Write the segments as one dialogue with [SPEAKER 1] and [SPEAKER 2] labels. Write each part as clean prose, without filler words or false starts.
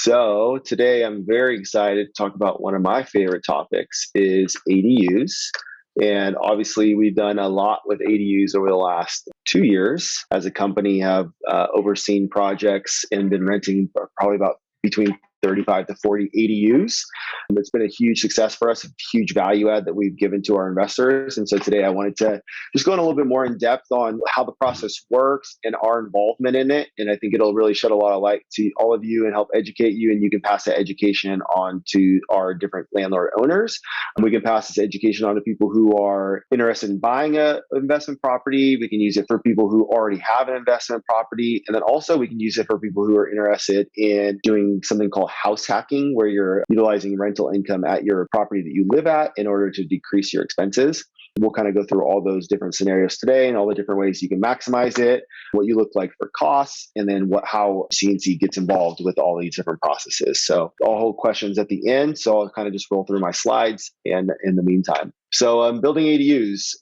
[SPEAKER 1] So today I'm very excited to talk about one of my favorite topics is ADUs. And obviously we've done a lot with ADUs over the last 2 years as a company, have overseen projects and been renting probably about between 35 to 40 ADUs. It's been a huge success for us, a huge value add that we've given to our investors. And so today I wanted to just go in a little bit more in depth on how the process works and our involvement in it. And I think it'll really shed a lot of light to all of you and help educate you. And you can pass that education on to our different landlord owners. And we can pass this education on to people who are interested in buying an investment property. We can use it for people who already have an investment property. And then also we can use it for people who are interested in doing something called house hacking, where you're utilizing rental income at your property that you live at in order to decrease your expenses. We'll kind of go through all those different scenarios today and all the different ways you can maximize it, what you look like for costs, and then how CNC gets involved with all these different processes. So I'll hold questions at the end. So I'll kind of just roll through my slides and in the meantime. So I'm building ADUs.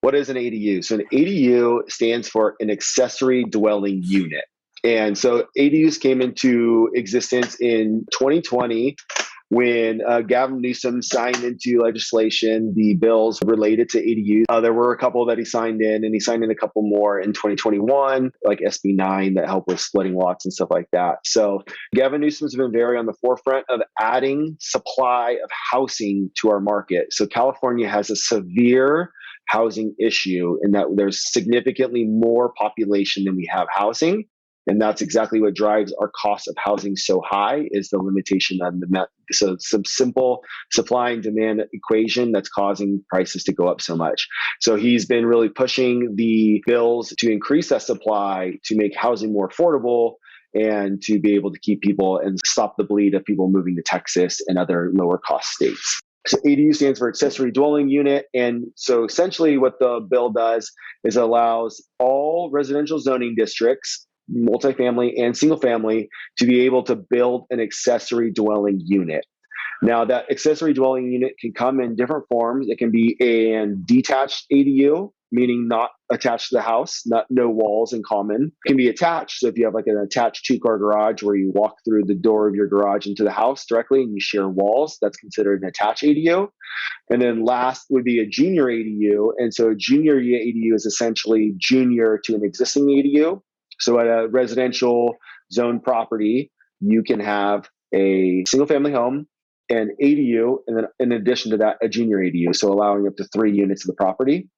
[SPEAKER 1] What is an ADU? So an ADU stands for an accessory dwelling unit. And so ADUs came into existence in 2020 when Gavin Newsom signed into legislation the bills related to ADUs. There were a couple that he signed in, and he signed in a couple more in 2021, like SB 9 that help with splitting lots and stuff like that. So Gavin Newsom's been very on the forefront of adding supply of housing to our market. So California has a severe housing issue in that there's significantly more population than we have housing. And that's exactly what drives our cost of housing so high, is the limitation on so some simple supply and demand equation that's causing prices to go up so much. So he's been really pushing the bills to increase that supply, to make housing more affordable, and to be able to keep people and stop the bleed of people moving to Texas and other lower cost states. So ADU stands for accessory dwelling unit. And so essentially what the bill does is allows all residential zoning districts, multifamily and single family, to be able to build an accessory dwelling unit. Now that accessory dwelling unit can come in different forms. It can be a detached ADU, meaning not attached to the house, no walls in common. It can be attached. So if you have like an attached 2-car garage where you walk through the door of your garage into the house directly and you share walls, that's considered an attached ADU. And then last would be a junior ADU. And so a junior ADU is essentially junior to an existing ADU. So at a residential zone property, you can have a single family home, an ADU, and then in addition to that, a junior ADU, so allowing up to 3 units of the property.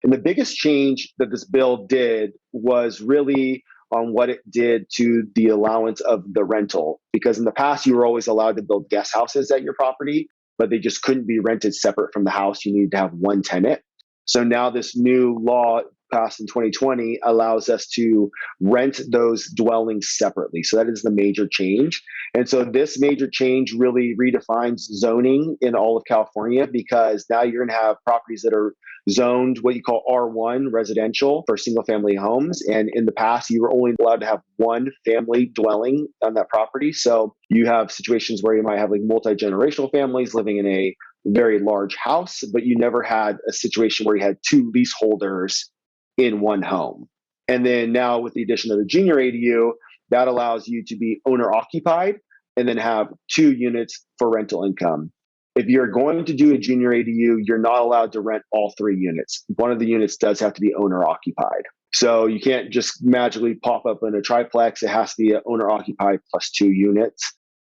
[SPEAKER 1] And the biggest change that this bill did was really on what it did to the allowance of the rental. Because in the past, you were always allowed to build guest houses at your property, but they just couldn't be rented separate from the house. You needed to have one tenant. So now this new law passed in 2020 allows us to rent those dwellings separately. So that is the major change. And so this major change really redefines zoning in all of California, because now you're going to have properties that are zoned what you call R1 residential for single family homes. And in the past, you were only allowed to have one family dwelling on that property. So you have situations where you might have like multi-generational families living in a very large house, but you never had a situation where you had 2 leaseholders in one home. And then now with the addition of the junior ADU, that allows you to be owner occupied and then have 2 units for rental income. If you're going to do a junior ADU, you're not allowed to rent all 3 units. One of the units does have to be owner occupied. So you can't just magically pop up in a triplex. It has to be owner occupied plus 2 units.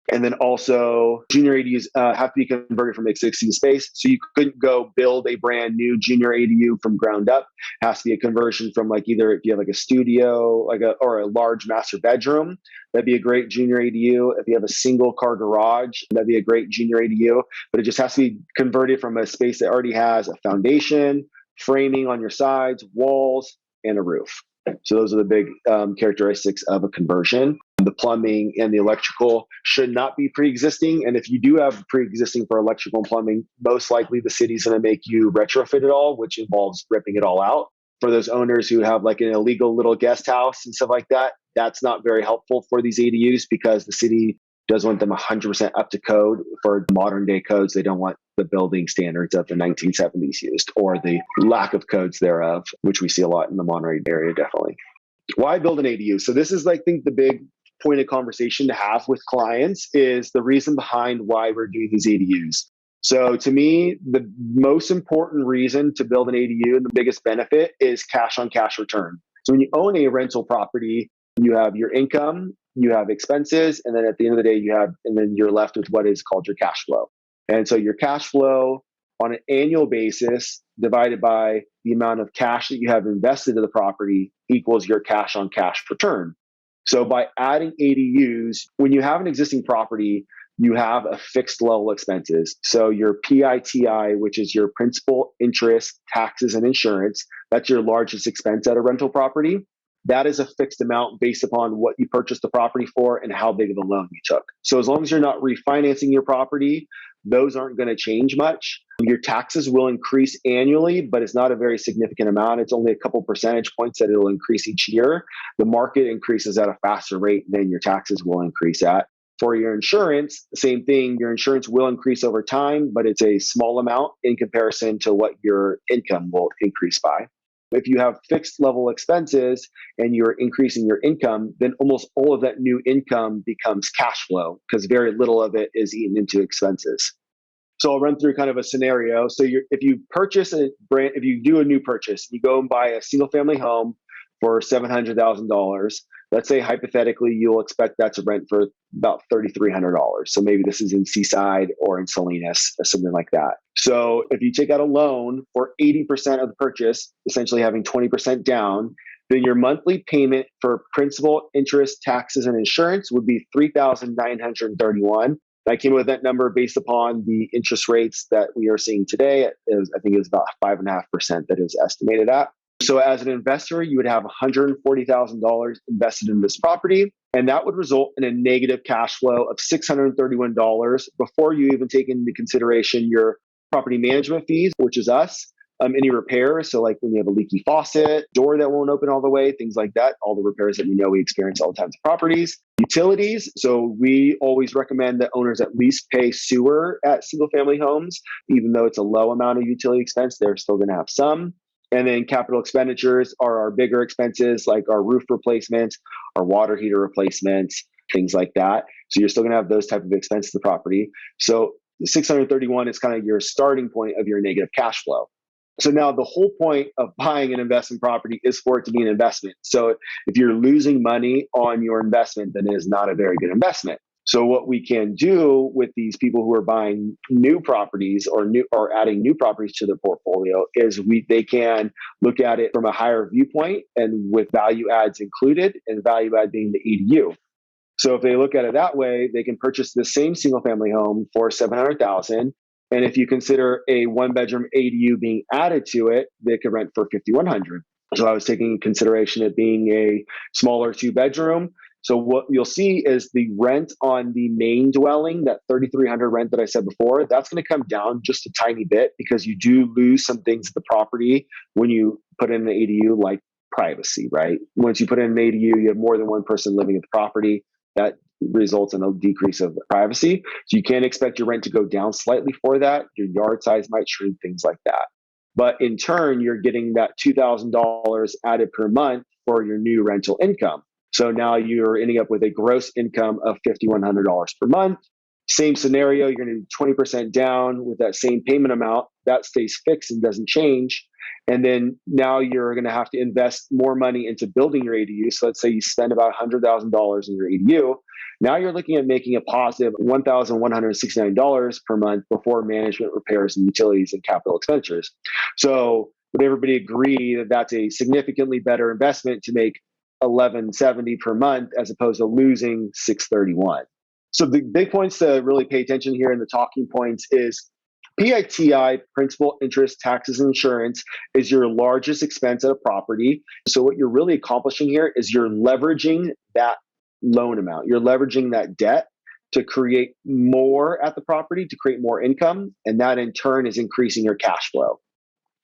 [SPEAKER 1] And then also junior ADUs have to be converted from existing space. So you couldn't go build a brand new junior ADU from ground up. It has to be a conversion from like either if you have like a studio, or a large master bedroom, that'd be a great junior ADU. If you have a single car garage, that'd be a great junior ADU. But it just has to be converted from a space that already has a foundation, framing on your sides, walls, and a roof. So those are the big characteristics of a conversion. The plumbing and the electrical should not be pre-existing. And if you do have pre-existing for electrical and plumbing, most likely the city's going to make you retrofit it all, which involves ripping it all out. For those owners who have like an illegal little guest house and stuff like that, that's not very helpful for these ADUs, because the city does want them 100% up to code for modern day codes. They don't want the building standards of the 1970s used, or the lack of codes thereof, which we see a lot in the Monterey area, definitely. Why build an ADU? So this is, I think, the big point of conversation to have with clients is the reason behind why we're doing these ADUs. So to me, the most important reason to build an ADU and the biggest benefit is cash on cash return. So when you own a rental property, you have your income, you have expenses, and then at the end of the day, and then you're left with what is called your cash flow. And so your cash flow on an annual basis divided by the amount of cash that you have invested in the property equals your cash on cash return. So by adding ADUs, when you have an existing property, you have a fixed level expenses. So your PITI, which is your principal, interest, taxes, and insurance, that's your largest expense at a rental property. That is a fixed amount based upon what you purchased the property for and how big of a loan you took. So as long as you're not refinancing your property, those aren't going to change much. Your taxes will increase annually, but it's not a very significant amount. It's only a couple percentage points that it'll increase each year. The market increases at a faster rate than your taxes will increase at. For your insurance, same thing. Your insurance will increase over time, but it's a small amount in comparison to what your income will increase by. If you have fixed level expenses and you're increasing your income, then almost all of that new income becomes cash flow because very little of it is eaten into expenses. So I'll run through kind of a scenario. So if you do a new purchase, you go and buy a single family home for $700,000. Let's say hypothetically you'll expect that to rent for about $3,300. So maybe this is in Seaside or in Salinas or something like that. So if you take out a loan for 80% of the purchase, essentially having 20% down, then your monthly payment for principal, interest, taxes, and insurance would be $3,931. I came up with that number based upon the interest rates that we are seeing today. I think it was about 5.5% that is estimated at. So as an investor, you would have $140,000 invested in this property, and that would result in a negative cash flow of $631 before you even take into consideration your property management fees, which is us, any repairs. So like when you have a leaky faucet, door that won't open all the way, things like that, all the repairs that we experience all the time to properties. Utilities. So we always recommend that owners at least pay sewer at single family homes. Even though it's a low amount of utility expense, they're still going to have some. And then capital expenditures are our bigger expenses, like our roof replacements, our water heater replacements, things like that. So you're still going to have those type of expenses to the property. So 631 is kind of your starting point of your negative cash flow. So now the whole point of buying an investment property is for it to be an investment. So if you're losing money on your investment, then it is not a very good investment. So what we can do with these people who are buying new properties or adding new properties to their portfolio is they can look at it from a higher viewpoint and with value adds included, and value add being the EDU. So if they look at it that way, they can purchase the same single family home for $700,000. And if you consider a one bedroom ADU being added to it, they could rent for $5,100. So I was taking into consideration it being a smaller 2-bedroom. So what you'll see is the rent on the main dwelling, that $3,300 rent that I said before, that's going to come down just a tiny bit because you do lose some things at the property when you put in an ADU, like privacy, right? Once you put in an ADU, you have more than one person living at the property. That results in a decrease of privacy. So you can expect your rent to go down slightly for that. Your yard size might shrink, things like that. But in turn, you're getting that $2,000 added per month for your new rental income. So now you're ending up with a gross income of $5,100 per month. Same scenario, you're going to do 20% down with that same payment amount. That stays fixed and doesn't change. And then now you're going to have to invest more money into building your ADU. So let's say you spend about $100,000 in your ADU. Now you're looking at making a positive $1,169 per month before management, repairs, and utilities and capital expenditures. So would everybody agree that that's a significantly better investment to make $1,170 per month as opposed to losing $631? So the big points to really pay attention here in the talking points is PITI, principal, interest, taxes, and insurance, is your largest expense at a property. So what you're really accomplishing here is you're leveraging that loan amount. You're leveraging that debt to create more at the property, to create more income, and that in turn is increasing your cash flow.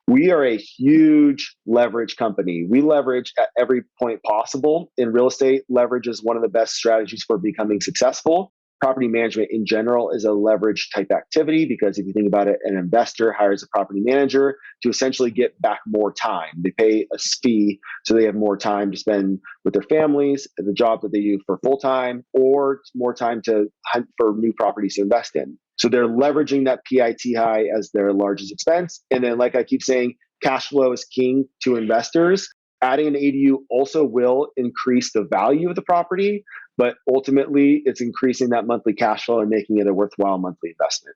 [SPEAKER 1] We are a huge leverage company. We leverage at every point possible. In real estate, leverage is one of the best strategies for becoming successful. property management in general is a leverage type activity, because if you think about it, an investor hires a property manager to essentially get back more time. They pay a fee so they have more time to spend with their families, the job that they do for full time, or more time to hunt for new properties to invest in. So they're leveraging that PITI as their largest expense. And then, like I keep saying, cash flow is king to investors. Adding an ADU also will increase the value of the property, but ultimately it's increasing that monthly cash flow and making it a worthwhile monthly investment.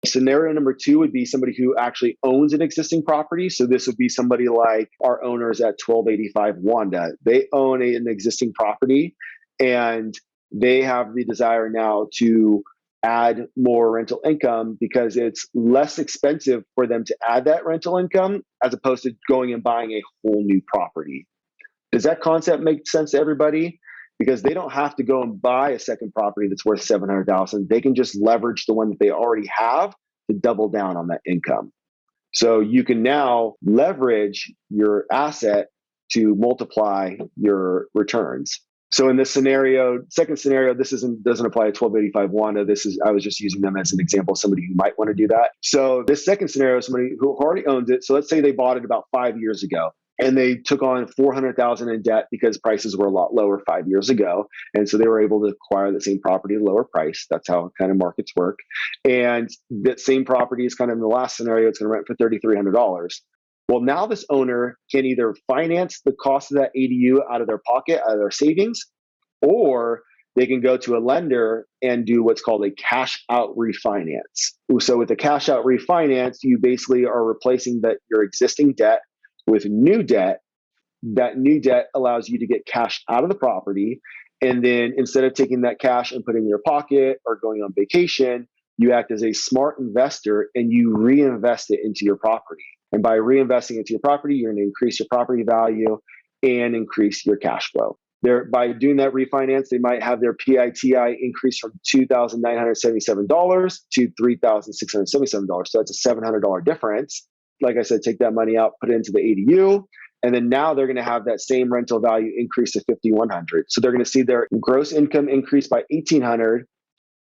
[SPEAKER 1] Scenario number 2 would be somebody who actually owns an existing property. So this would be somebody like our owners at 1285 Wanda. They own an existing property and they have the desire now to add more rental income because it's less expensive for them to add that rental income as opposed to going and buying a whole new property. Does that concept make sense to everybody? Because they don't have to go and buy a second property that's worth $700,000. They can just leverage the one that they already have to double down on that income. So you can now leverage your asset to multiply your returns. So in this scenario, second scenario, this doesn't apply to 1285 Wanda. I was just using them as an example of somebody who might want to do that. So this second scenario is somebody who already owns it. So let's say they bought it about 5 years ago and they took on $400,000 in debt because prices were a lot lower 5 years ago. And so they were able to acquire the same property at a lower price. That's how kind of markets work. And that same property is kind of in the last scenario, it's going to rent for $3,300. Well, now this owner can either finance the cost of that ADU out of their pocket, out of their savings, or they can go to a lender and do what's called a cash out refinance. So with the cash out refinance, you basically are replacing your existing debt with new debt. That new debt allows you to get cash out of the property. And then instead of taking that cash and putting it in your pocket or going on vacation, you act as a smart investor and you reinvest it into your property. And by reinvesting into your property, you're going to increase your property value and increase your cash flow. By doing that refinance, they might have their PITI increase from $2,977 to $3,677. So that's a $700 difference. Like I said, take that money out, put it into the ADU, and then now they're going to have that same rental value increase to $5,100. So they're going to see their gross income increase by $1,800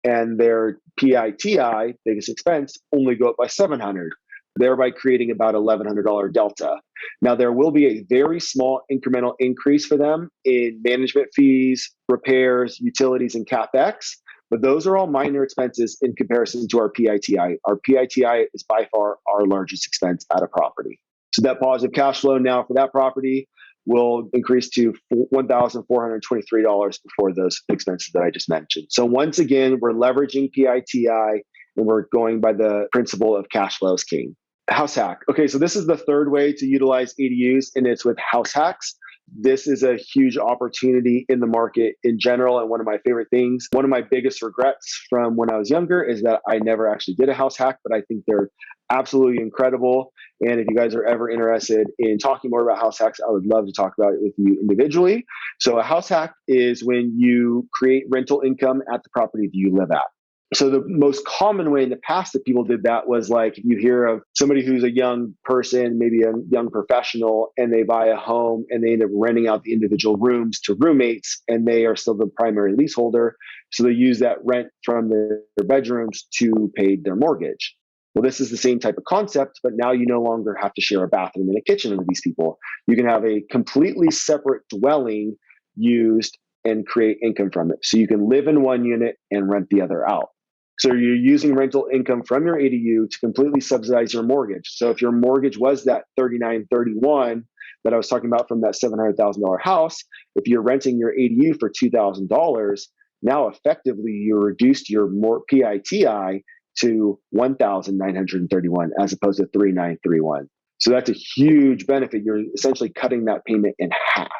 [SPEAKER 1] and their PITI, biggest expense, only go up by $700. Thereby creating about $1,100 delta. Now, there will be a very small incremental increase for them in management fees, repairs, utilities, and CapEx, but those are all minor expenses in comparison to our PITI. Our PITI is by far our largest expense at a property. So that positive cash flow now for that property will increase to $1,423 before those expenses that I just mentioned. So once again, we're leveraging PITI and we're going by the principle of cash flow is king. House hack. Okay, so this is the third way to utilize ADUs, and it's with house hacks. This is a huge opportunity in the market in general, and one of my favorite things. One of my biggest regrets from when I was younger is that I never actually did a house hack, but I think they're absolutely incredible. And if you guys are ever interested in talking more about house hacks, I would love to talk about it with you individually. So a house hack is when you create rental income at the property that you live at. So the most common way in the past that people did that was like, if you hear of somebody who's a young person, maybe a young professional, and they buy a home and they end up renting out the individual rooms to roommates, and they are still the primary leaseholder. So they use that rent from their bedrooms to pay their mortgage. Well, this is the same type of concept, but now you no longer have to share a bathroom and a kitchen with these people. You can have a completely separate dwelling used and create income from it. So you can live in one unit and rent the other out. So you're using rental income from your ADU to completely subsidize your mortgage. So if your mortgage was that $3,931 that I was talking about from that $700,000 house, if you're renting your ADU for $2,000, now effectively you reduced your PITI to $1,931 as opposed to $3,931. So that's a huge benefit. You're essentially cutting that payment in half.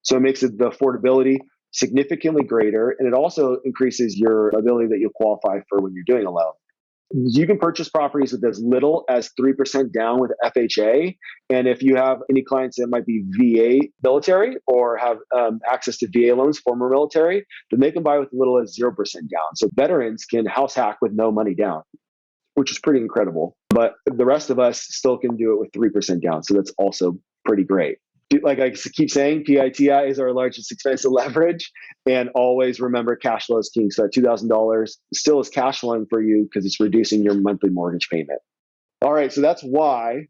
[SPEAKER 1] So it makes the affordability significantly greater, and it also increases your ability that you'll qualify for when you're doing a loan. You can purchase properties with as little as 3% down with FHA. And if you have any clients that might be VA military or have access to VA loans, former military, then they can buy with as little as 0% down. So veterans can house hack with no money down, which is pretty incredible. But the rest of us still can do it with 3% down. So that's also pretty great. like I keep saying, PITI is our largest expense to leverage. And always remember cash flow is king. So that $2,000 still is cash flowing for you because it's reducing your monthly mortgage payment. All right, so that's why.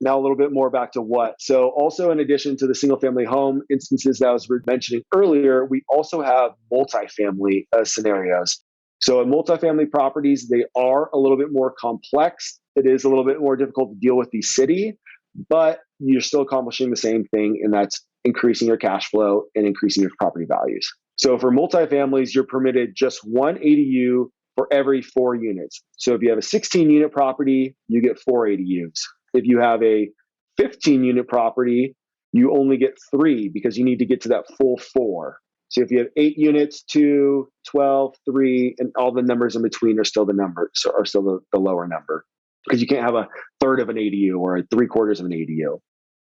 [SPEAKER 1] Now a little bit more back to what. So also in addition to the single family home instances that I was mentioning earlier, we also have multifamily scenarios. So in multifamily properties, they are a little bit more complex. It is a little bit more difficult to deal with the city, but you're still accomplishing the same thing, and that's increasing your cash flow and increasing your property values. So for multifamilies, you're permitted just one ADU for every 4 units. So if you have a 16 unit property, you get 4 ADUs. If you have a 15 unit property, you only get 3 because you need to get to that full 4. So if you have 8 units, 2, 12, 3, and all the numbers in between are still the numbers, are still the lower number, because you can't have a third of an ADU or 3/4 of an ADU.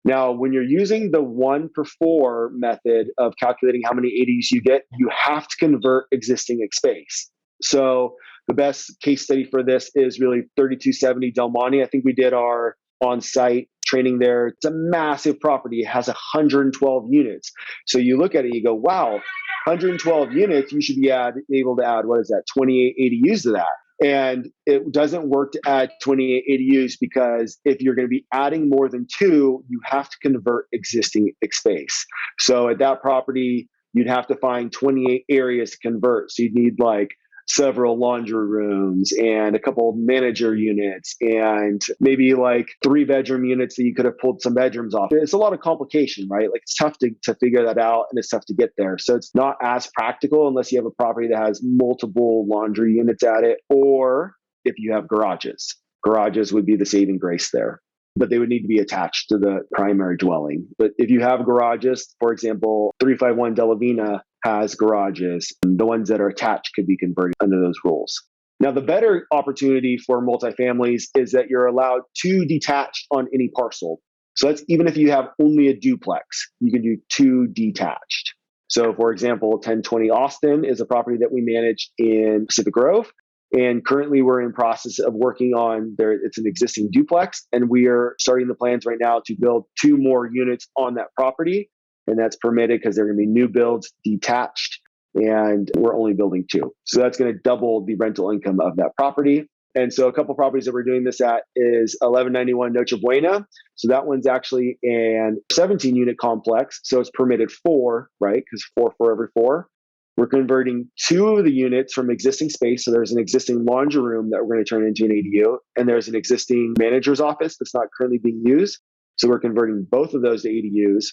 [SPEAKER 1] Now, when you're using the 1 per 4 method of calculating how many ADUs you get, you have to convert existing space. So the best case study for this is really 3270 Del Monte. I think we did our on-site training there. It's a massive property. It has 112 units. So you look at it and you go, wow, 112 units, you should be able to add, what is that, 28 ADUs to that. And it doesn't work to add 28 ADUs because if you're going to be adding more than 2, you have to convert existing space. So at that property, you'd have to find 28 areas to convert. So you'd need like several laundry rooms and a couple of manager units and maybe like 3-bedroom units that you could have pulled some bedrooms off. It's a lot of complication, right? Like it's tough to figure that out, and it's tough to get there. So it's not as practical unless you have a property that has multiple laundry units at it, or if you have garages. Garages would be the saving grace there, but they would need to be attached to the primary dwelling. But if you have garages, for example, 351 Delavina has garages, and the ones that are attached could be converted under those rules. Now, the better opportunity for multifamilies is that you're allowed 2 detached on any parcel. So that's even if you have only a duplex, you can do 2 detached. So for example, 1020 Austin is a property that we manage in Pacific Grove. And currently we're in process of working on there. It's an existing duplex, and we are starting the plans right now to build 2 more units on that property. And that's permitted because they're going to be new builds, detached, and we're only building 2. So that's going to double the rental income of that property. And so a couple of properties that we're doing this at is 1191 Noche Buena. So that one's actually an 17 unit complex. So it's permitted 4, right? Because 4 for every 4. We're converting 2 of the units from existing space. So there's an existing laundry room that we're going to turn into an ADU, and there's an existing manager's office that's not currently being used. So we're converting both of those to ADUs.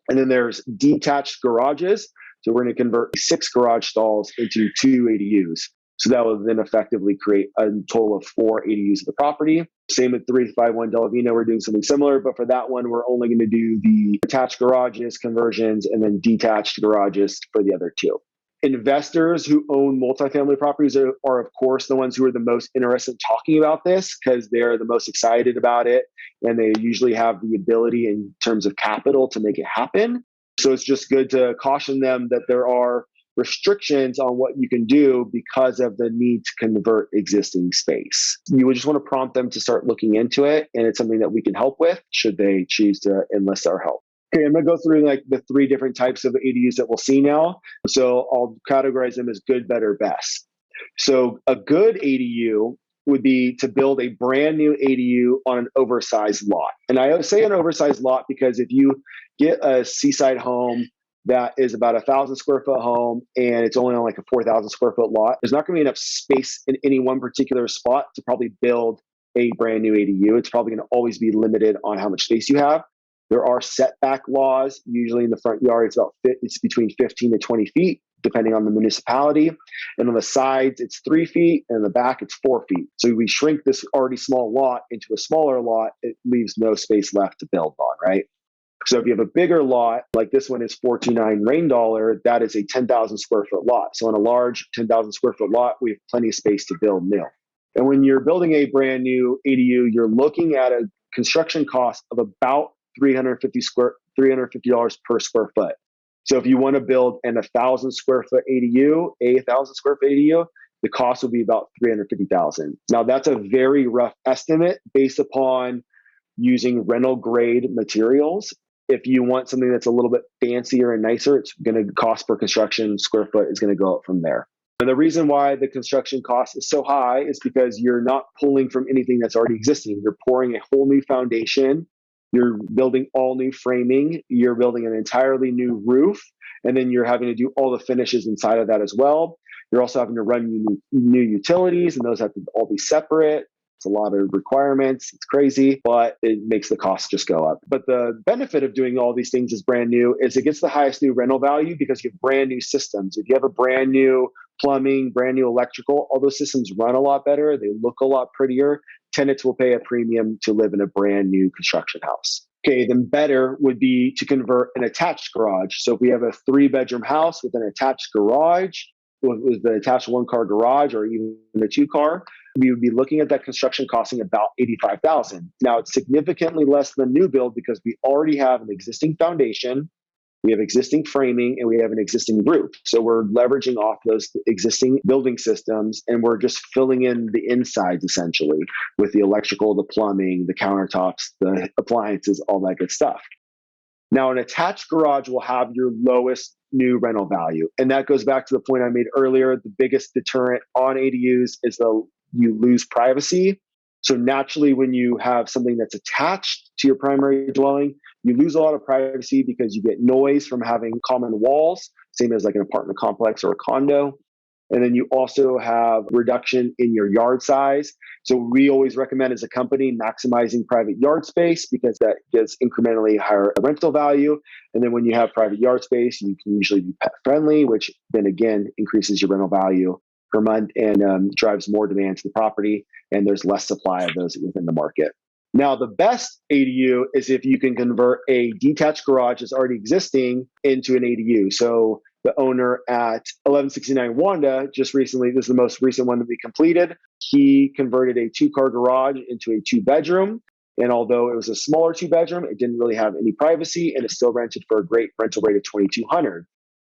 [SPEAKER 1] And then there's detached garages. So we're going to convert 6 garage stalls into 2 ADUs. So that will then effectively create a total of 4 ADUs of the property. Same with 351 Delavina, we're doing something similar, but for that one, we're only going to do the attached garages, conversions, and then detached garages for the other 2. Investors who own multifamily properties are, of course, the ones who are the most interested in talking about this because they're the most excited about it, and they usually have the ability in terms of capital to make it happen. So it's just good to caution them that there are restrictions on what you can do because of the need to convert existing space. You would just want to prompt them to start looking into it, and it's something that we can help with should they choose to enlist our help. Okay, I'm going to go through like the 3 different types of ADUs that we'll see now. So I'll categorize them as good, better, best. So a good ADU would be to build a brand new ADU on an oversized lot. And I say an oversized lot because if you get a seaside home that is about 1,000 square foot home and it's only on like a 4,000 square foot lot, there's not going to be enough space in any one particular spot to probably build a brand new ADU. It's probably going to always be limited on how much space you have. There are setback laws. Usually in the front yard, it's between 15 to 20 feet, depending on the municipality. And on the sides, it's 3 feet, and in the back, it's 4 feet. So we shrink this already small lot into a smaller lot. It leaves no space left to build on, right? So if you have a bigger lot, like this one is 429 Rain Dollar, that is a 10,000 square foot lot. So on a large 10,000 square foot lot, we have plenty of space to build new. And when you're building a brand new ADU, you're looking at a construction cost of about $350 per square foot. So if you want to build an 1,000 square foot ADU, the cost will be about $350,000. Now that's a very rough estimate based upon using rental grade materials. If you want something that's a little bit fancier and nicer, it's going to cost per construction square foot is going to go up from there. And the reason why the construction cost is so high is because you're not pulling from anything that's already existing. You're pouring a whole new foundation. You're building all new framing. You're building an entirely new roof. And then you're having to do all the finishes inside of that as well. You're also having to run new utilities, and those have to all be separate. It's a lot of requirements. It's crazy, but it makes the cost just go up. But the benefit of doing all these things as brand new is it gets the highest new rental value because you have brand new systems. If you have a brand new plumbing, brand new electrical, all those systems run a lot better. They look a lot prettier. Tenants will pay a premium to live in a brand new construction house. Okay, then better would be to convert an attached garage. So if we have a 3-bedroom house with an attached garage, with the attached 1-car garage or even a 2-car, we would be looking at that construction costing about $85,000. Now it's significantly less than new build because we already have an existing foundation, we have existing framing, and we have an existing roof. So we're leveraging off those existing building systems, and we're just filling in the insides essentially with the electrical, the plumbing, the countertops, the appliances, all that good stuff. Now, an attached garage will have your lowest new rental value. And that goes back to the point I made earlier. The biggest deterrent on ADUs is you lose privacy. So naturally, when you have something that's attached to your primary dwelling, you lose a lot of privacy because you get noise from having common walls, same as like an apartment complex or a condo. And then you also have reduction in your yard size. So we always recommend as a company maximizing private yard space because that gets incrementally higher rental value. And then when you have private yard space, you can usually be pet friendly, which then again increases your rental value per month and drives more demand to the property. And there's less supply of those within the market. Now, the best ADU is if you can convert a detached garage that's already existing into an ADU. So the owner at 1169 Wanda just recently, this is the most recent one that we completed, he converted a 2-car garage into a 2-bedroom. And although it was a smaller 2-bedroom, it didn't really have any privacy, and it still rented for a great rental rate of $2,200.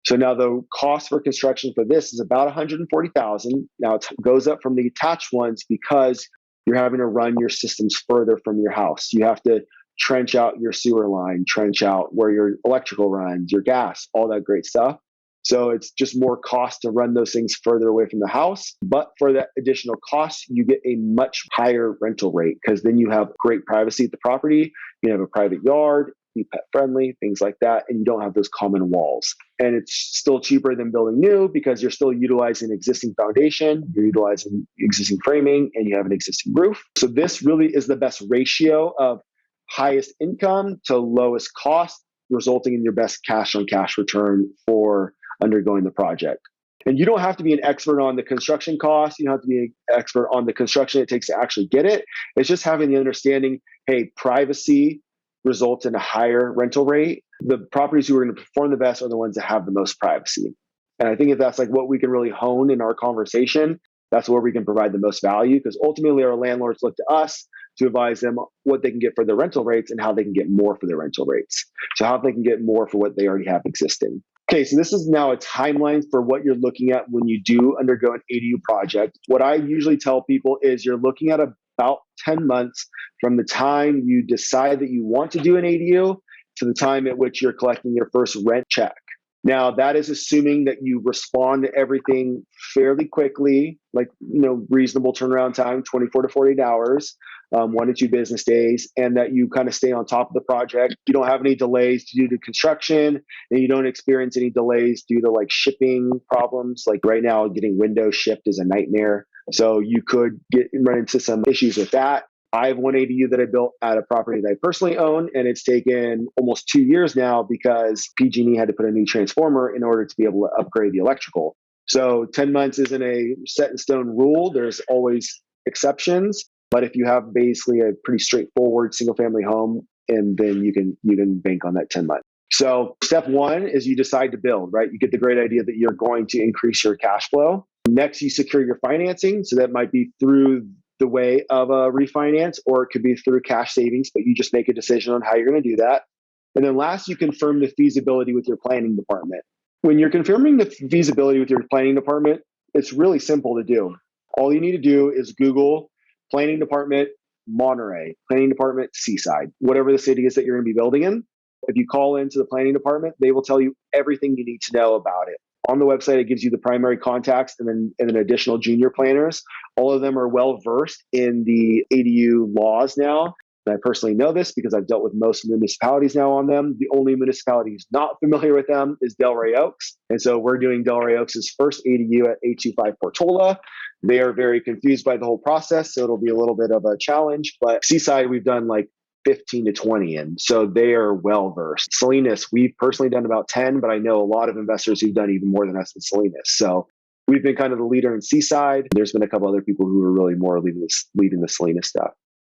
[SPEAKER 1] So now the cost for construction for this is about $140,000. Now it goes up from the attached ones because you're having to run your systems further from your house. You have to trench out your sewer line, trench out where your electrical runs, your gas, all that great stuff. So it's just more cost to run those things further away from the house. But for that additional cost, you get a much higher rental rate because then you have great privacy at the property. You have a private yard, be pet friendly, things like that. And you don't have those common walls. And it's still cheaper than building new because you're still utilizing existing foundation, you're utilizing existing framing, and you have an existing roof. So this really is the best ratio of highest income to lowest cost, resulting in your best cash on cash return for undergoing the project. And you don't have to be an expert on the construction costs. You don't have to be an expert on the construction it takes to actually get it. It's just having the understanding, hey, privacy results in a higher rental rate. The properties who are going to perform the best are the ones that have the most privacy. And I think if that's like what we can really hone in our conversation, that's where we can provide the most value because ultimately our landlords look to us to advise them what they can get for their rental rates and how they can get more for their rental rates. So how they can get more for what they already have existing. Okay, so this is now a timeline for what you're looking at when you do undergo an ADU project. What I usually tell people is you're looking at about 10 months from the time you decide that you want to do an ADU to the time at which you're collecting your first rent check. Now, that is assuming that you respond to everything fairly quickly, like, reasonable turnaround time, 24 to 48 hours, 1 to 2 business days, and that you kind of stay on top of the project. You don't have any delays due to construction, and you don't experience any delays due to like shipping problems. Like right now, getting windows shipped is a nightmare. So you could run into some issues with that. I have one ADU that I built at a property that I personally own, and it's taken almost 2 years now because PG&E had to put a new transformer in order to be able to upgrade the electrical. So 10 months isn't a set in stone rule. There's always exceptions. But if you have basically a pretty straightforward single family home, and then you can bank on that 10 months. So step 1 is you decide to build, right? You get the great idea that you're going to increase your cash flow. Next, you secure your financing. So that might be through the way of a refinance, or it could be through cash savings, but you just make a decision on how you're going to do that. And then last, you confirm the feasibility with your planning department. When you're confirming the feasibility with your planning department, it's really simple to do. All you need to do is Google planning department Monterey, planning department Seaside, whatever the city is that you're going to be building in. If you call into the planning department, they will tell you everything you need to know about it. On the website, it gives you the primary contacts and then additional junior planners. All of them are well versed in the ADU laws now. And I personally know this because I've dealt with most municipalities now on them. The only municipality who's not familiar with them is Delray Oaks. And so we're doing Delray Oaks' first ADU at 825 Portola. They are very confused by the whole process, so it'll be a little bit of a challenge. But Seaside, we've done like 15 to 20 in. So they are well versed. Salinas, we've personally done about 10, but I know a lot of investors who've done even more than us in Salinas. So we've been kind of the leader in Seaside. There's been a couple other people who are really more leading the Salinas stuff.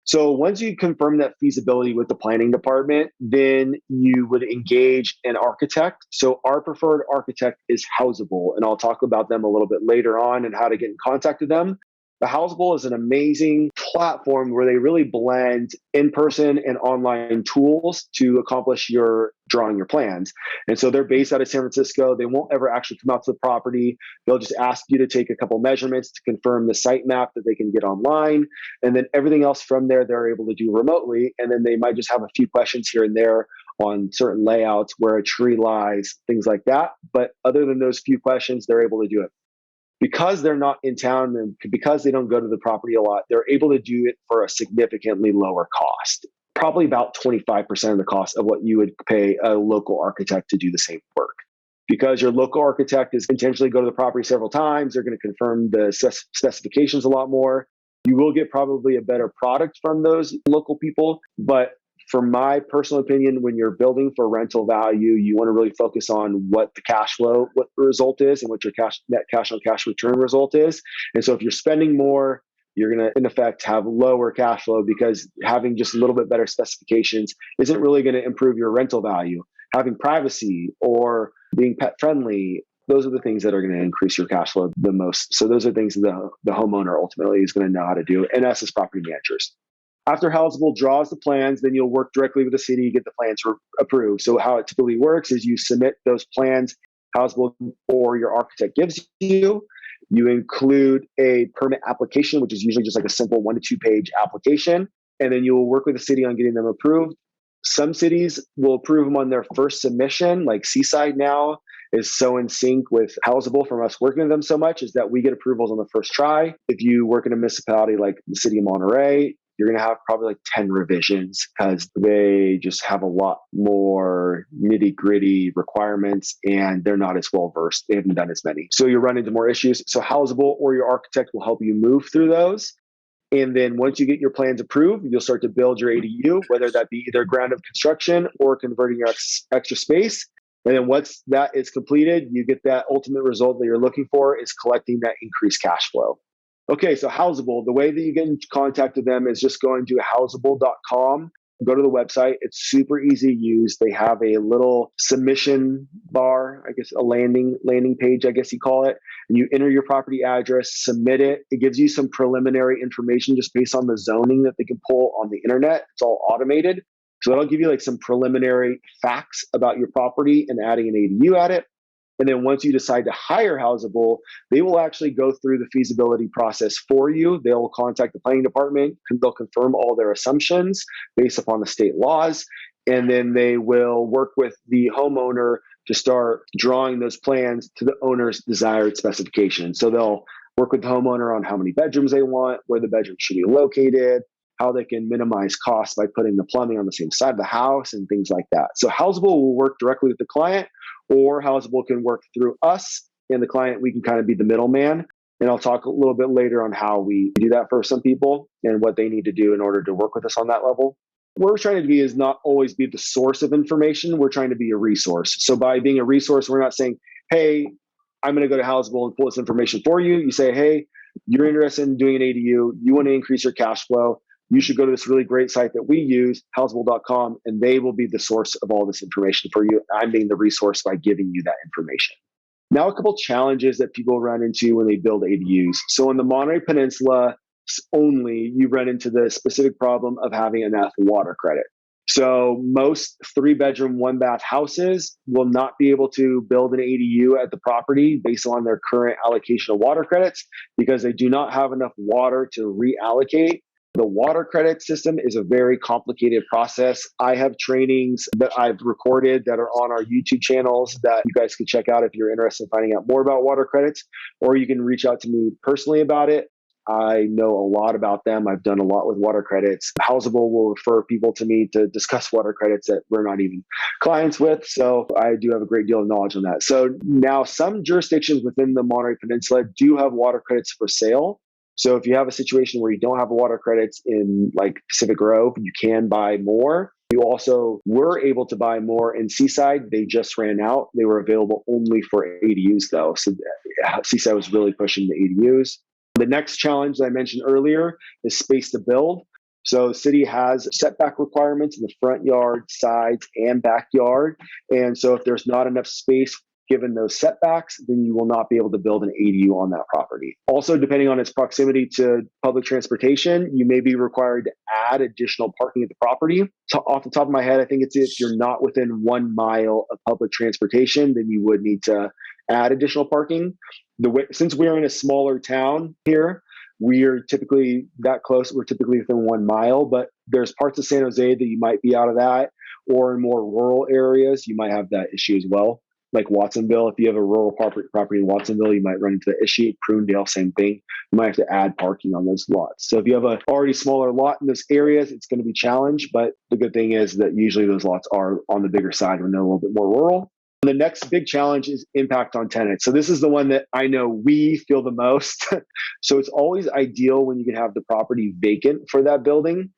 [SPEAKER 1] So once you confirm that feasibility with the planning department, then you would engage an architect. So our preferred architect is Housable, and I'll talk about them a little bit later on and how to get in contact with them. The Housable is an amazing platform where they really blend in-person and online tools to accomplish your drawing your plans. And so they're based out of San Francisco. They won't ever actually come out to the property. They'll just ask you to take a couple measurements to confirm the site map that they can get online. And then everything else from there, they're able to do remotely. And then they might just have a few questions here and there on certain layouts where a tree lies, things like that. But other than those few questions, they're able to do it. Because they're not in town and because they don't go to the property a lot, they're able to do it for a significantly lower cost, probably about 25% of the cost of what you would pay a local architect to do the same work. Because your local architect is intentionally go to the property several times, they're going to confirm the specifications a lot more. You will get probably a better product from those local people, but from my personal opinion, when you're building for rental value, you want to really focus on what the cash flow, what the result is, and what your net cash on cash return result is. And so if you're spending more, you're going to, in effect, have lower cash flow because having just a little bit better specifications isn't really going to improve your rental value. Having privacy or being pet friendly, those are the things that are going to increase your cash flow the most. So those are things that the homeowner ultimately is going to know how to do, and us as property managers. After Housable draws the plans, then you'll work directly with the city, get the plans approved. So how it typically works is you submit those plans, Housable or your architect gives you. You include a permit application, which is usually just like a simple 1 to 2 page application. And then you'll work with the city on getting them approved. Some cities will approve them on their first submission, like Seaside now is so in sync with Housable from us working with them so much is that we get approvals on the first try. If you work in a municipality like the city of Monterey, you're going to have probably like 10 revisions because they just have a lot more nitty gritty requirements and they're not as well versed. They haven't done as many. So you run into more issues. So Housable or your architect will help you move through those. And then once you get your plans approved, you'll start to build your ADU, whether that be either ground up construction or converting your extra space. And then once that is completed, you get that ultimate result that you're looking for is collecting that increased cash flow. Okay, so Housable, the way that you get in contact with them is just going to housable.com. Go to the website. It's super easy to use. They have a little submission bar, I guess a landing page, I guess you call it. And you enter your property address, submit it. It gives you some preliminary information just based on the zoning that they can pull on the internet. It's all automated. So that'll give you like some preliminary facts about your property and adding an ADU at it. And then once you decide to hire Housable, they will actually go through the feasibility process for you. They'll contact the planning department, and they'll confirm all their assumptions based upon the state laws. And then they will work with the homeowner to start drawing those plans to the owner's desired specifications. So they'll work with the homeowner on how many bedrooms they want, where the bedrooms should be located, how they can minimize costs by putting the plumbing on the same side of the house and things like that. So Housable will work directly with the client, or Housable can work through us and the client. We can kind of be the middleman. And I'll talk a little bit later on how we do that for some people and what they need to do in order to work with us on that level. What we're trying to be is not always be the source of information. We're trying to be a resource. So by being a resource, we're not saying, hey, I'm going to go to Housable and pull this information for you. You say, hey, you're interested in doing an ADU. You want to increase your cash flow. You should go to this really great site that we use, housable.com, and they will be the source of all this information for you. I'm being the resource by giving you that information. Now, a couple challenges that people run into when they build ADUs. So in the Monterey Peninsula only, you run into the specific problem of having enough water credit. So most 3-bedroom, 1-bath houses will not be able to build an ADU at the property based on their current allocation of water credits because they do not have enough water to reallocate The water credit system is a very complicated process. I have trainings that I've recorded that are on our YouTube channels that you guys can check out if you're interested in finding out more about water credits, or you can reach out to me personally about it. I know a lot about them. I've done a lot with water credits. Housable will refer people to me to discuss water credits that we're not even clients with. So I do have a great deal of knowledge on that. So now some jurisdictions within the Monterey Peninsula do have water credits for sale. So if you have a situation where you don't have water credits in like Pacific Grove, you can buy more. You also were able to buy more in Seaside. They just ran out. They were available only for ADUs though. So Seaside was really pushing the ADUs. The next challenge that I mentioned earlier is space to build. So the city has setback requirements in the front yard, sides, and backyard. And so if there's not enough space given those setbacks, then you will not be able to build an ADU on that property. Also, depending on its proximity to public transportation, you may be required to add additional parking at the property. So off the top of my head, I think it's if you're not within 1 mile of public transportation, then you would need to add additional parking. Since we're in a smaller town here, we are typically that close. We're typically within 1 mile, but there's parts of San Jose that you might be out of that, or in more rural areas, you might have that issue as well. Like Watsonville, if you have a rural property in Watsonville, you might run into the issue. Prunedale, same thing. You might have to add parking on those lots. So if you have a already smaller lot in those areas, it's going to be challenged. But the good thing is that usually those lots are on the bigger side when they're a little bit more rural. The next big challenge is impact on tenants. So this is the one that I know we feel the most. So it's always ideal when you can have the property vacant for that building.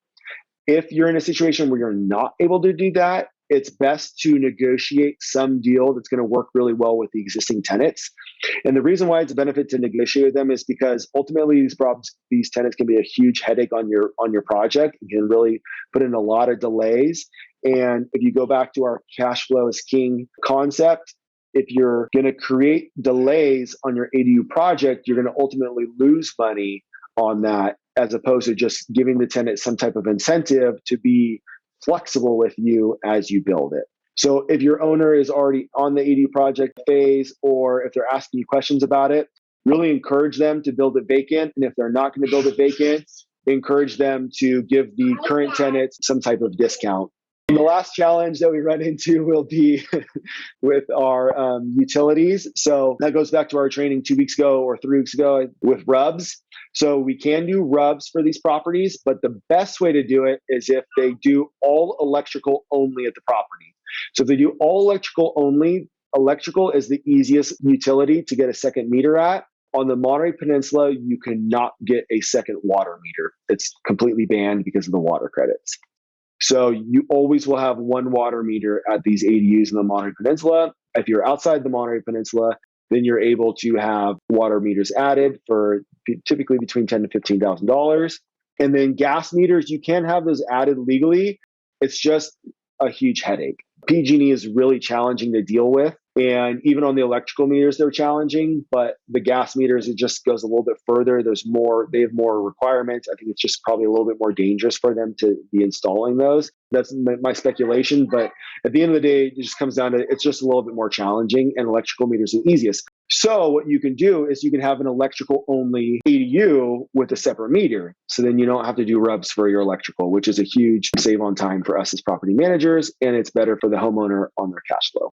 [SPEAKER 1] If you're in a situation where you're not able to do that, it's best to negotiate some deal that's going to work really well with the existing tenants. And the reason why it's a benefit to negotiate with them is because ultimately these tenants can be a huge headache on your project. You can really put in a lot of delays. And if you go back to our cash flow is king concept, if you're going to create delays on your ADU project, you're going to ultimately lose money on that, as opposed to just giving the tenant some type of incentive to be flexible with you as you build it. So if your owner is already on the ADU project phase, or if they're asking you questions about it, really encourage them to build it vacant. And if they're not going to build it vacant, encourage them to give the current tenants some type of discount. And the last challenge that we run into will be with our utilities. So that goes back to our training 2 weeks ago or 3 weeks ago with RUBS. So we can do RUBS for these properties, but the best way to do it is if they do all electrical only at the property. So if they do all electrical only, electrical is the easiest utility to get a second meter at. On the Monterey Peninsula, you cannot get a second water meter. It's completely banned because of the water credits. So you always will have one water meter at these ADUs in the Monterey Peninsula. If you're outside the Monterey Peninsula, then you're able to have water meters added for typically between $10,000 to $15,000. And then gas meters, you can have those added legally. It's just a huge headache. PG&E is really challenging to deal with. And even on the electrical meters, they're challenging, but the gas meters, it just goes a little bit further. They have more requirements. I think it's just probably a little bit more dangerous for them to be installing those. That's my speculation. But at the end of the day, it just comes down to, it's just a little bit more challenging, and electrical meters are the easiest. So what you can do is you can have an electrical only ADU with a separate meter. So then you don't have to do RUBS for your electrical, which is a huge save on time for us as property managers. And it's better for the homeowner on their cash flow.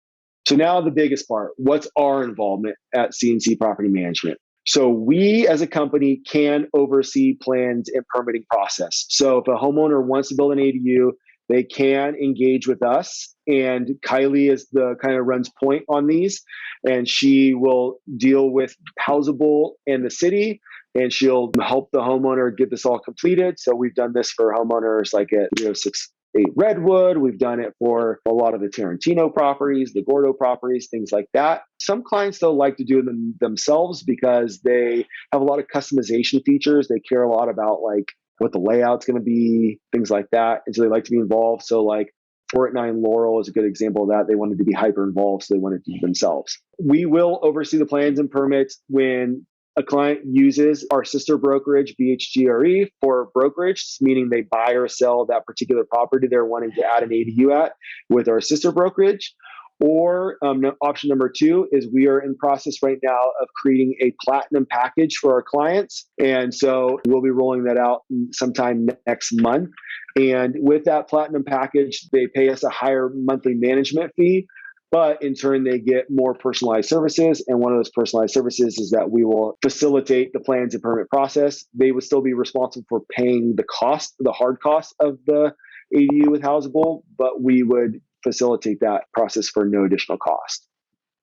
[SPEAKER 1] So now the biggest part, what's our involvement at CNC Property Management? So we as a company can oversee plans and permitting process. So if a homeowner wants to build an ADU, they can engage with us. And Kylie is the kind of runs point on these. And she will deal with Housable and the city, and she'll help the homeowner get this all completed. So we've done this for homeowners like at 6-8 Redwood. We've done it for a lot of the Tarantino properties, the Gordo properties, things like that. Some clients though like to do them themselves because they have a lot of customization features. They care a lot about like what the layout's going to be, things like that. And so they like to be involved. So like 489 Laurel is a good example of that. They wanted to be hyper involved, so they wanted to do it themselves. We will oversee the plans and permits when a client uses our sister brokerage, BHGRE, for brokerage, meaning they buy or sell that particular property they're wanting to add an ADU at with our sister brokerage, Or option number two is we are in process right now of creating a platinum package for our clients. And so we'll be rolling that out sometime next month. And with that platinum package, they pay us a higher monthly management fee, but in turn, they get more personalized services. And one of those personalized services is that we will facilitate the plans and permit process. They would still be responsible for paying the cost, the hard cost of the ADU with Housable, but we would facilitate that process for no additional cost.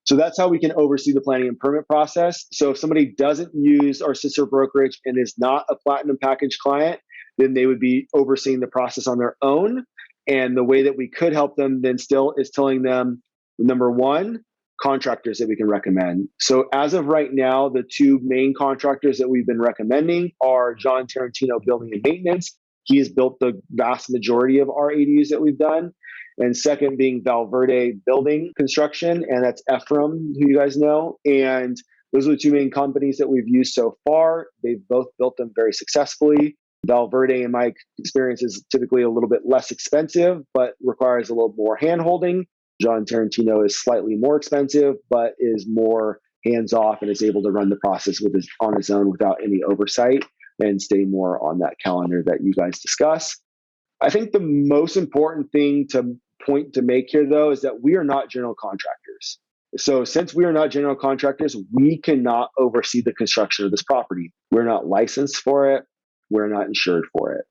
[SPEAKER 1] So that's how we can oversee the planning and permit process. So if somebody doesn't use our sister brokerage and is not a platinum package client, then they would be overseeing the process on their own. And the way that we could help them then still is telling them, number one, contractors that we can recommend. So as of right now, the two main contractors that we've been recommending are John Tarantino Building and Maintenance. He has built the vast majority of our ADUs that we've done. And second being Valverde Building Construction, and that's Ephraim, who you guys know. And those are the two main companies that we've used so far. They've both built them very successfully. Valverde, in my experience, is typically a little bit less expensive, but requires a little more hand-holding. John Tarantino is slightly more expensive, but is more hands-off and is able to run the process on his own without any oversight and stay more on that calendar that you guys discuss. I think the most important thing to make here, though, is that we are not general contractors. So since we are not general contractors, we cannot oversee the construction of this property. We're not licensed for it. We're not insured for it.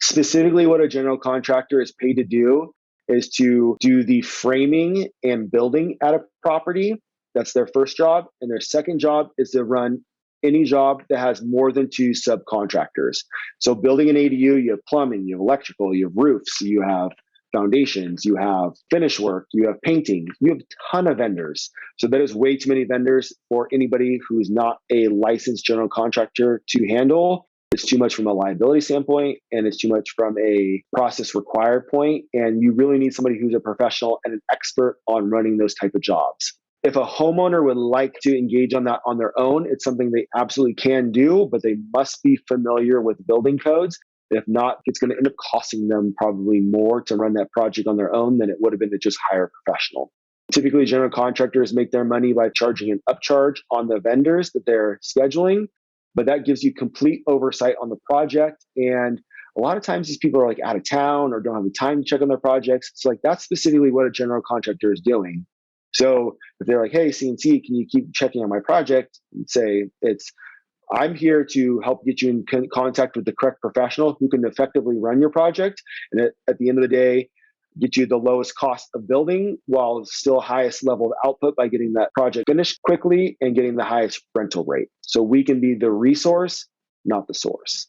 [SPEAKER 1] Specifically, what a general contractor is paid to do is to do the framing and building at a property. That's their first job. And their second job is to run any job that has more than two subcontractors. So building an ADU, you have plumbing, you have electrical, you have roofs, you have foundations, you have finish work, you have painting, you have a ton of vendors. So that is way too many vendors for anybody who's not a licensed general contractor to handle. It's too much from a liability standpoint, and it's too much from a process required point. And you really need somebody who's a professional and an expert on running those type of jobs. If a homeowner would like to engage on that on their own, it's something they absolutely can do, but they must be familiar with building codes. If not, it's going to end up costing them probably more to run that project on their own than it would have been to just hire a professional. Typically, general contractors make their money by charging an upcharge on the vendors that they're scheduling, but that gives you complete oversight on the project. And a lot of times these people are like out of town or don't have the time to check on their projects. So like that's specifically what a general contractor is doing. So if they're like, hey, CNC, can you keep checking on my project? Say I'm here to help get you in contact with the correct professional who can effectively run your project. And at the end of the day, get you the lowest cost of building while still highest level of output by getting that project finished quickly and getting the highest rental rate. So we can be the resource, not the source.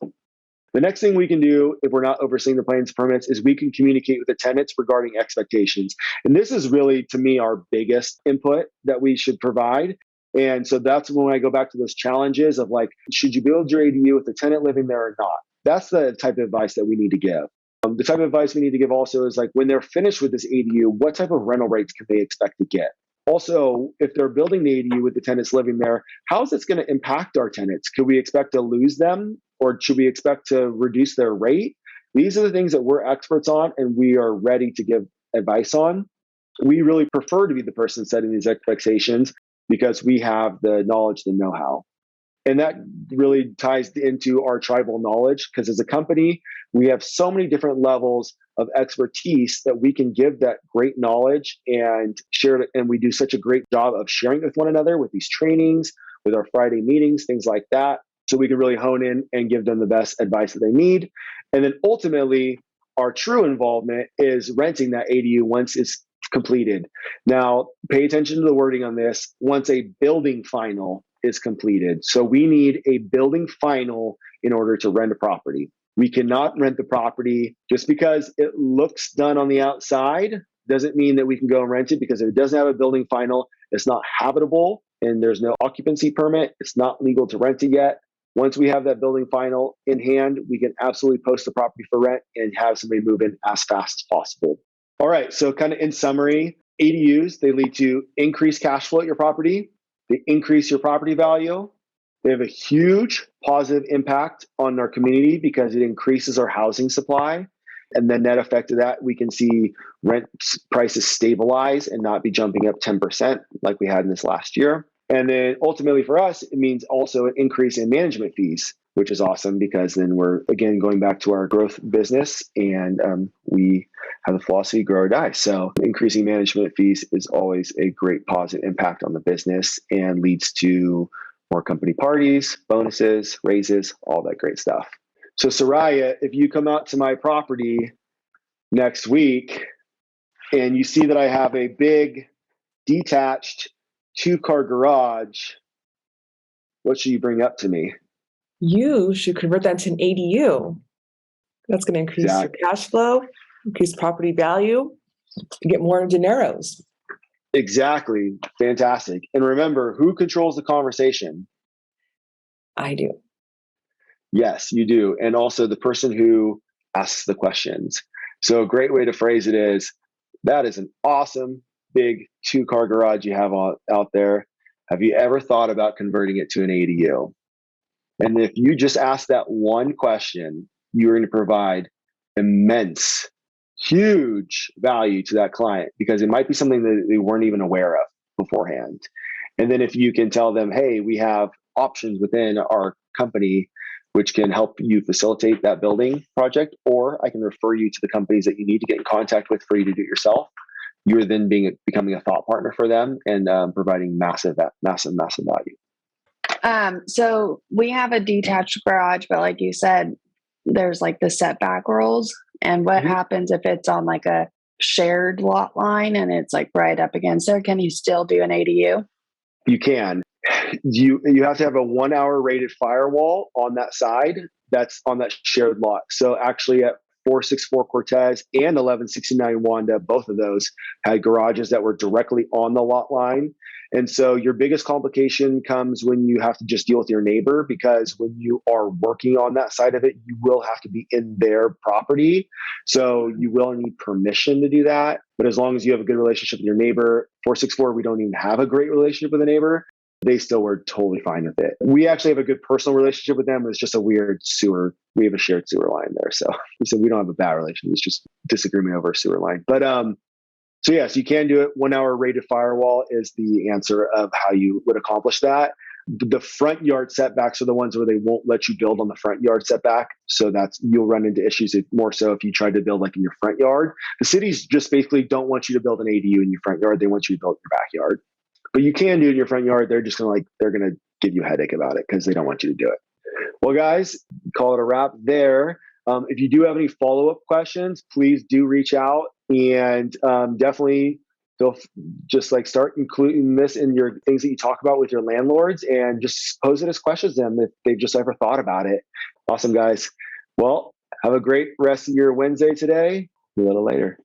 [SPEAKER 1] The next thing we can do if we're not overseeing the plans and permits is we can communicate with the tenants regarding expectations. And this is really, to me, our biggest input that we should provide. And so that's when I go back to those challenges of like, should you build your ADU with the tenant living there or not? That's the type of advice that we need to give. The type of advice we need to give also is like, when they're finished with this ADU, what type of rental rates can they expect to get? Also, if they're building the ADU with the tenants living there, how is this going to impact our tenants? Could we expect to lose them, or should we expect to reduce their rate? These are the things that we're experts on and we are ready to give advice on. We really prefer to be the person setting these expectations because we have the knowledge, the know-how. And that really ties into our tribal knowledge, because as a company, we have so many different levels of expertise that we can give that great knowledge and share it. And we do such a great job of sharing it with one another with these trainings, with our Friday meetings, things like that. So we can really hone in and give them the best advice that they need. And then ultimately, our true involvement is renting that ADU once it's completed. Now, pay attention to the wording on this. Once a building final is completed. So we need a building final in order to rent a property. We cannot rent the property just because it looks done on the outside. Doesn't mean that we can go and rent it, because if it doesn't have a building final, it's not habitable and there's no occupancy permit. It's not legal to rent it yet. Once we have that building final in hand, we can absolutely post the property for rent and have somebody move in as fast as possible. All right, so kind of in summary, ADUs, they lead to increased cash flow at your property. They increase your property value. They have a huge positive impact on our community because it increases our housing supply. And the net effect of that, we can see rent prices stabilize and not be jumping up 10% like we had in this last year. And then ultimately for us, it means also an increase in management fees, which is awesome because then we're, again, going back to our growth business and we have the philosophy grow or die. So increasing management fees is always a great positive impact on the business and leads to more company parties, bonuses, raises, all that great stuff. So Soraya, if you come out to my property next week and you see that I have a big detached 2-car garage, what should you bring up to me?
[SPEAKER 2] You should convert that to an ADU. That's going to increase your cash flow, increase property value, and get more dineros.
[SPEAKER 1] Exactly. Fantastic. And remember, who controls the conversation?
[SPEAKER 2] I do.
[SPEAKER 1] Yes, you do. And also the person who asks the questions. So a great way to phrase it is, that is an awesome big 2-car garage you have out there. Have you ever thought about converting it to an ADU? And if you just ask that one question, you're going to provide immense, huge value to that client because it might be something that they weren't even aware of beforehand. And then if you can tell them, hey, we have options within our company which can help you facilitate that building project, or I can refer you to the companies that you need to get in contact with for you to do it yourself. You're then becoming a thought partner for them and providing massive value.
[SPEAKER 3] So we have a detached garage, but like you said, there's like the setback rules. And what happens if it's on like a shared lot line and it's like right up against there? Can you still do an ADU?
[SPEAKER 1] You can. You have to have a 1-hour rated firewall on that side that's on that shared lot. So actually at 464 Cortez and 1169 Wanda, both of those had garages that were directly on the lot line. And so your biggest complication comes when you have to just deal with your neighbor, because when you are working on that side of it, you will have to be in their property. So you will need permission to do that. But as long as you have a good relationship with your neighbor, 464, we don't even have a great relationship with a neighbor. They still were totally fine with it. We actually have a good personal relationship with them. It's just a weird sewer. We have a shared sewer line there. So we don't have a bad relationship. It's just disagreement over a sewer line. But so yes, you can do it. 1-hour rated firewall is the answer of how you would accomplish that. The front yard setbacks are the ones where they won't let you build on the front yard setback. So you'll run into issues more so if you try to build like in your front yard. The cities just basically don't want you to build an ADU in your front yard. They want you to build in your backyard. But you can do it in your front yard. They're just they're going to give you a headache about it because they don't want you to do it. Well, guys, call it a wrap there. If you do have any follow-up questions, please do reach out and definitely start including this in your things that you talk about with your landlords and just pose it as questions to them if they've just ever thought about it. Awesome, guys. Well, have a great rest of your Wednesday today. A little later.